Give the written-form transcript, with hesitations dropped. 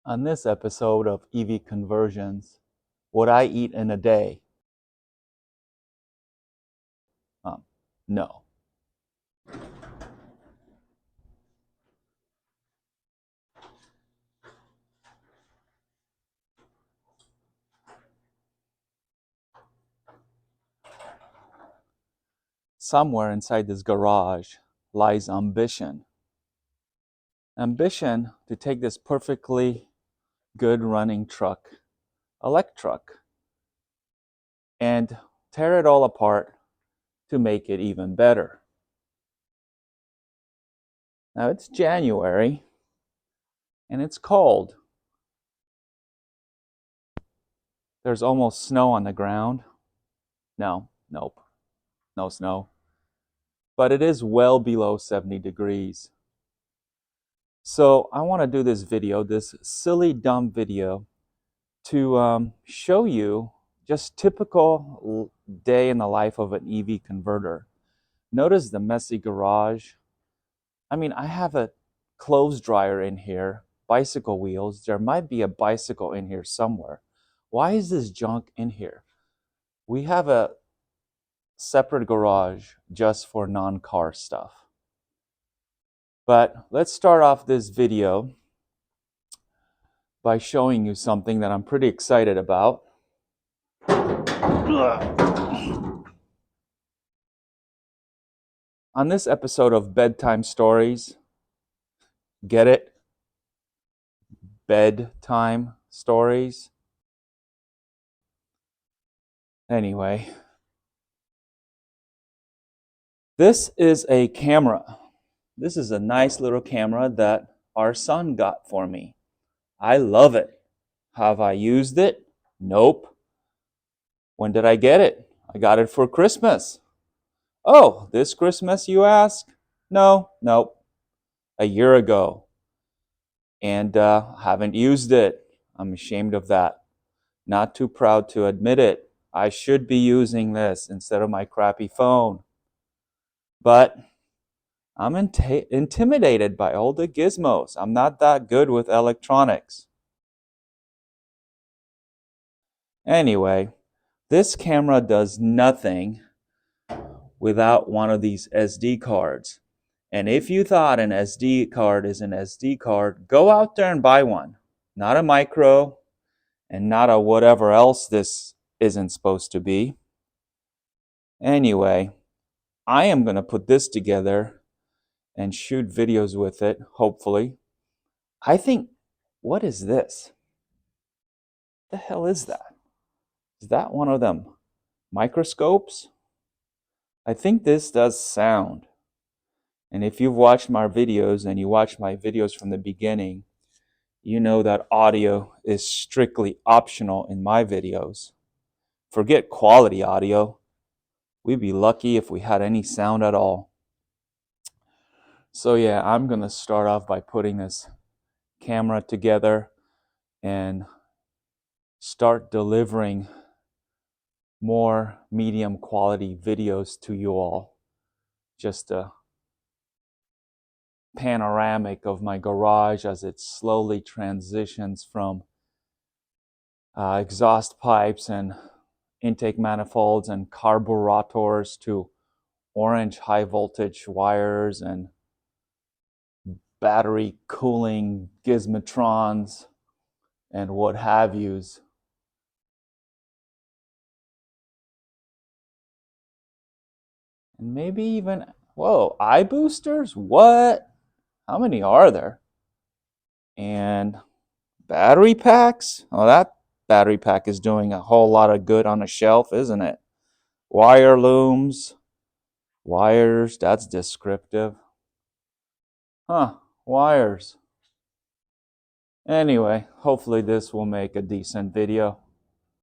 On this episode of EV Conversions, what I eat in a day? No. Somewhere inside this garage lies ambition. Ambition to take this perfectly good running truck, Electruck, and tear it all apart to make it even better. Now it's January and it's cold. There's almost snow on the ground. Nope, no snow. But it is well below 70 degrees. So I want to do this video, this silly, dumb video, to show you just typical day in the life of an EV converter. Notice the messy garage. I mean, I have a clothes dryer in here, bicycle wheels. There might be a bicycle in here somewhere. Why is this junk in here? We have a separate garage just for non-car stuff. But let's start off this video by showing you something that I'm pretty excited about. On this episode of Bedtime Stories, get it? Bedtime Stories. Anyway, this is a camera. This is a nice little camera that our son got for me. I love it. Have I used it? Nope. When did I get it? I got it for Christmas. Oh, this Christmas, you ask? Nope. A year ago. And haven't used it. I'm ashamed of that. Not too proud to admit it. I should be using this instead of my crappy phone. But I'm intimidated by all the gizmos. I'm not that good with electronics. Anyway, this camera does nothing without one of these SD cards. And if you thought an SD card is an SD card, go out there and buy one. Not a micro and not a whatever else this isn't supposed to be. Anyway, I am going to put this together and shoot videos with it, hopefully. I think, what is this? What the hell is that? Is that one of them microscopes? I think this does sound. And if you've watched my videos and you watch my videos from the beginning, you know that audio is strictly optional in my videos. Forget quality audio. We'd be lucky if we had any sound at all. So yeah, I'm going to start off by putting this camera together and start delivering more medium quality videos to you all. Just a panoramic of my garage as it slowly transitions from exhaust pipes and intake manifolds and carburetors to orange high voltage wires and battery cooling gizmotrons and what have yous. And maybe even, whoa, eye boosters? What? How many are there? And battery packs? Oh, that battery pack is doing a whole lot of good on a shelf, isn't it? Wire looms. Wires, that's descriptive. Huh, wires. Anyway, hopefully this will make a decent video.